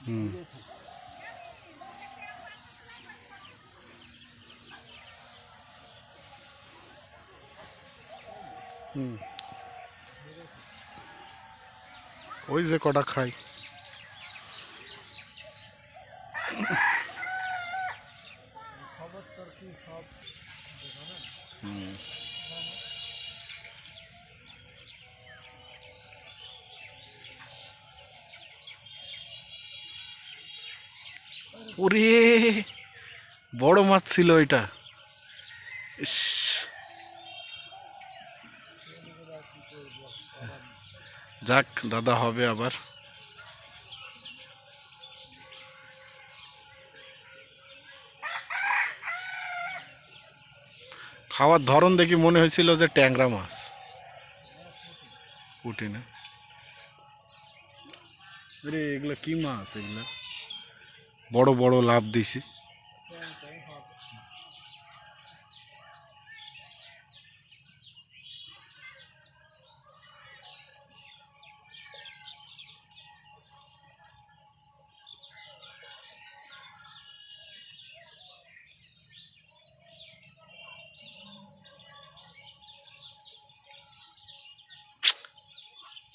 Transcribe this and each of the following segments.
হুম হুম ওই যে কটা খাই। হুম ওরে বড় মাছ ছিল এটা। ইস, যাক দাদা হবে আবার। খাওয়ার ধরন দেখি মনে হয়েছিল যে ট্যাংরা মাছ। উঠি না রে, এগুলো কি মাছ এগুলা? বড় বড় লাভ দিছি।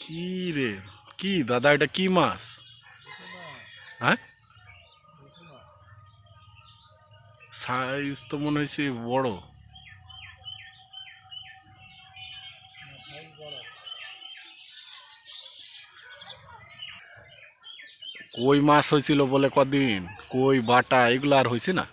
কি রে, কি দাদা এটা কি মাছ? হ্যাঁ, সাইজ তো মনে হয়েছে বড়। কই মাছ হয়েছিল বলে কদিন, কই বাটা এগুলো আর হয়েছে না।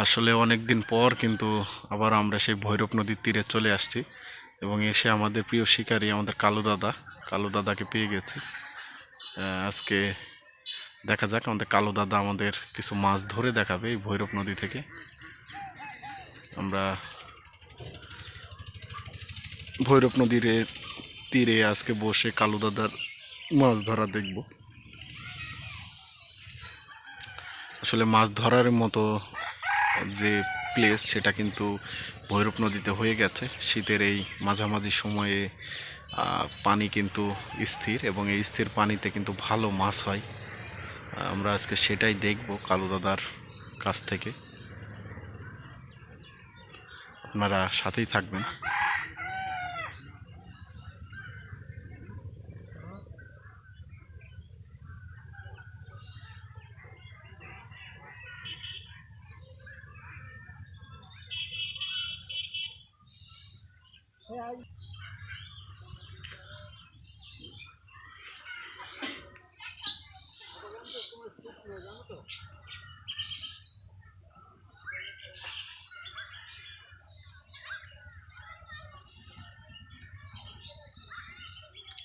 আসলে অনেক দিন পর কিন্তু আবার আমরা সেই ভৈরব নদীর তীরে চলে আসছি এবং এসে আমাদের প্রিয় শিকারী আমাদের কালো দাদাকে পেয়ে গেছি। আজকে দেখা যাক আমাদের কালো দাদা আমাদের কিছু মাছ ধরে দেখাবে এই ভৈরব নদী থেকে। আমরা ভৈরব নদীর তীরে আজকে বসে কালো দাদার মাছ ধরা দেখব। আসলে মাছ ধরার মতো যে প্লেস সেটা কিন্তু ভৈরব নদীতে হয়ে গেছে। শীতের এই মাঝামাঝি সময়ে পানি কিন্তু স্থির এবং এই স্থির পানিতে কিন্তু ভালো মাছ হয়। আমরা আজকে সেটাই দেখব কালো দাদার কাছ থেকে। আপনারা সাথেই থাকবেন।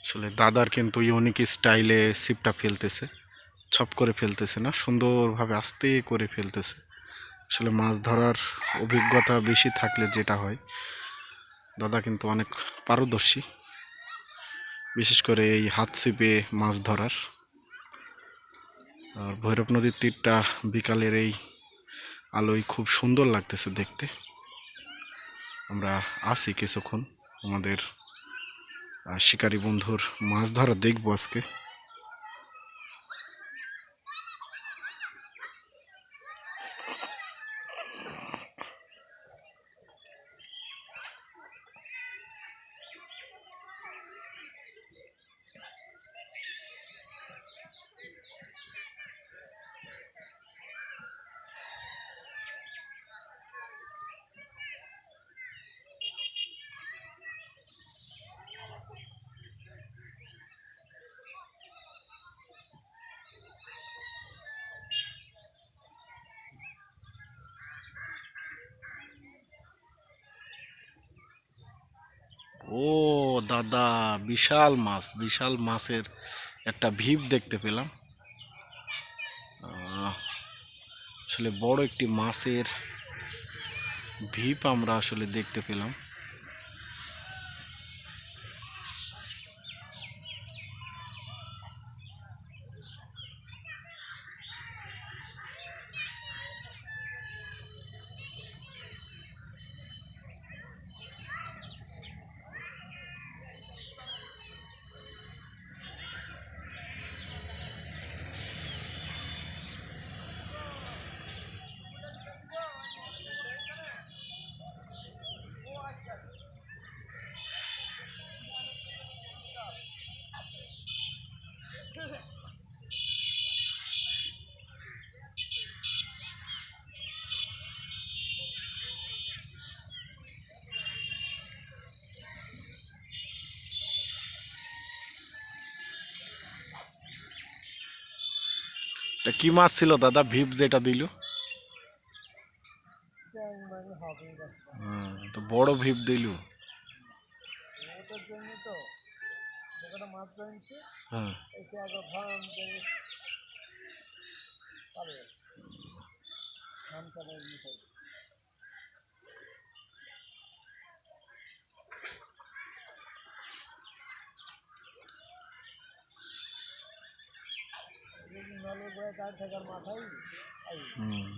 আসলে দাদার কিন্তু ইউনিক স্টাইলে ছিপটা ফেলতেছে, ছপ করে ফেলতেছে না, সুন্দরভাবে আস্তে করে ফেলতেছে। আসলে মাছ ধরার অভিজ্ঞতা বেশি থাকলে যেটা হয়, দাদা কিন্তু অনেক পারদর্শী, বিশেষ করে এই হাত ছিপে মাছ ধরার। আর ভৈরব নদীর তীরটা বিকালের এই আলোয় খুব সুন্দর লাগতেছে দেখতে। আমরা আসি কিছুক্ষণ আমাদের শিকারী বন্ধুর মাছ ধরা দেখবো আজকে। ও দাদা, বিশাল মাছ, বিশাল মাছের একটা ভিপ দেখতে পেলাম। আসলে বড় একটি মাছের ভিপ আমরা আসলে দেখতে পেলাম। এটা কি মাছ ছিল দাদা, ভিপ যেটা দিল? তো বড় ভিপ দিল। হ্যাঁ। হুম।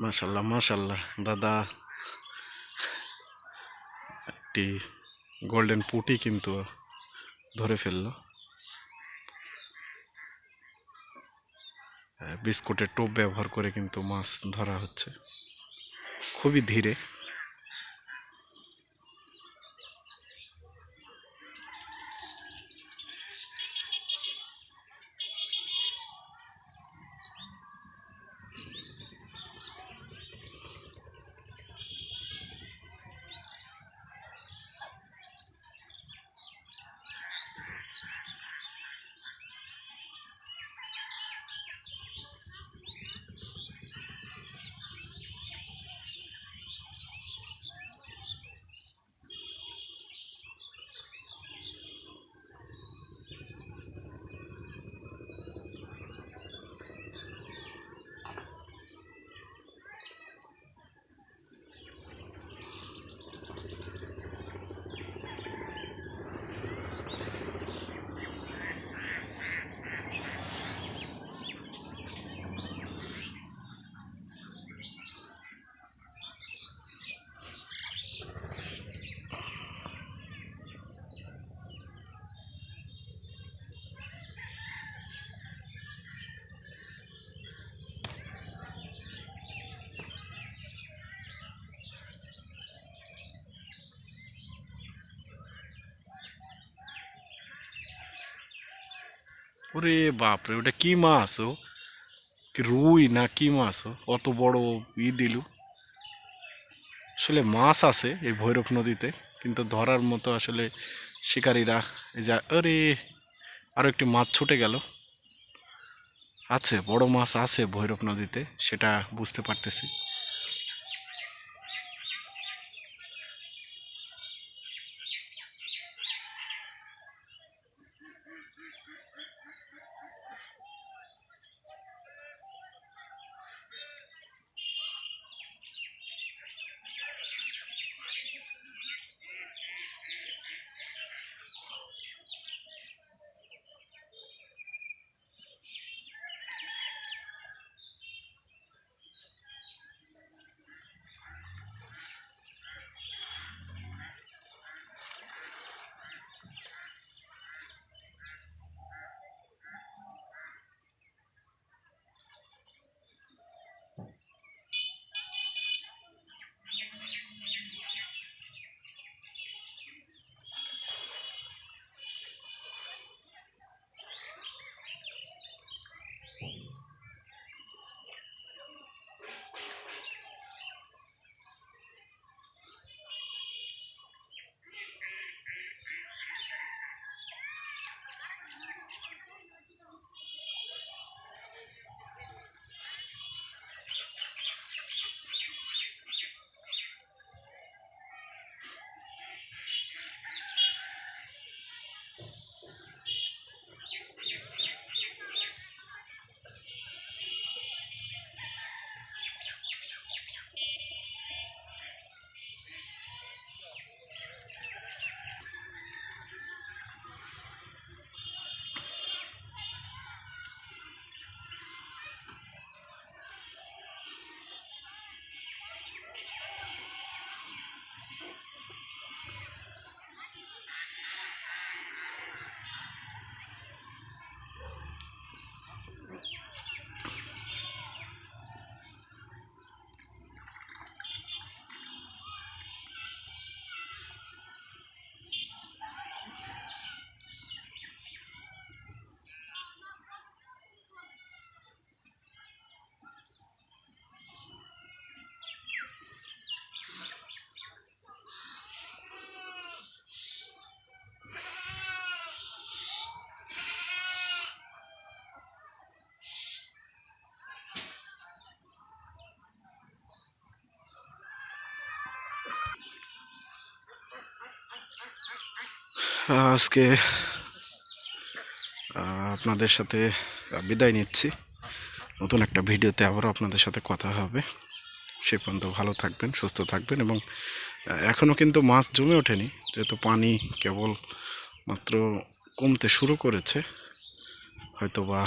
মাশাল্লাহ মাশাল্লাহ, দাদা একটি গোল্ডেন পুঁটি কিন্তু ধরে ফেললো। বিস্কুটের টোপ ব্যবহার করে কিন্তু মাছ ধরা হচ্ছে খুবই ধীরে। ওরে বাপরে, ওটা কি মাছ? ও কি রুই না কি মাছ? ও অত বড় দিল। আসলে মাছ আছে এই ভৈরব নদীতে, কিন্তু ধরার মতো আসলে শিকারীরা এই যে, আরে আরো একটি মাছ ছুটে গেল। আছে বড় মাছ আছে ভৈরব নদীতে, সেটা বুঝতে পারতেছি। আজকে আপনাদের সাথে বিদায় নিচ্ছি। নতুন একটা ভিডিওতে আবারও আপনাদের সাথে কথা হবে। সে পর্যন্ত ভালো থাকবেন, সুস্থ থাকবেন। এবং এখনও কিন্তু মাছ জমে ওঠেনি, যেহেতু পানি কেবল মাত্র কমতে শুরু করেছে। হয়তোবা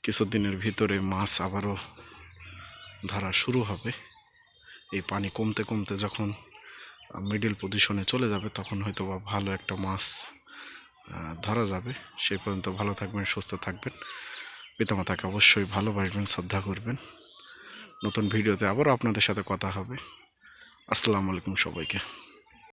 কিছুদিনের ভিতরে মাছ আবারও ধরা শুরু হবে। এই পানি কমতে কমতে যখন মিডল পজিশনে চলে যাবে, তখন হয়তোবা ভালো একটা মাছ ধরা যাবে। সেই পর্যন্ত ভালো থাকবেন, সুস্থ থাকবেন। পিতামাতাকে অবশ্যই ভালোবাসবেন, শ্রদ্ধা করবেন। নতুন ভিডিওতে আবারও আপনাদের সাথে কথা হবে। আসসালামু আলাইকুম সবাইকে।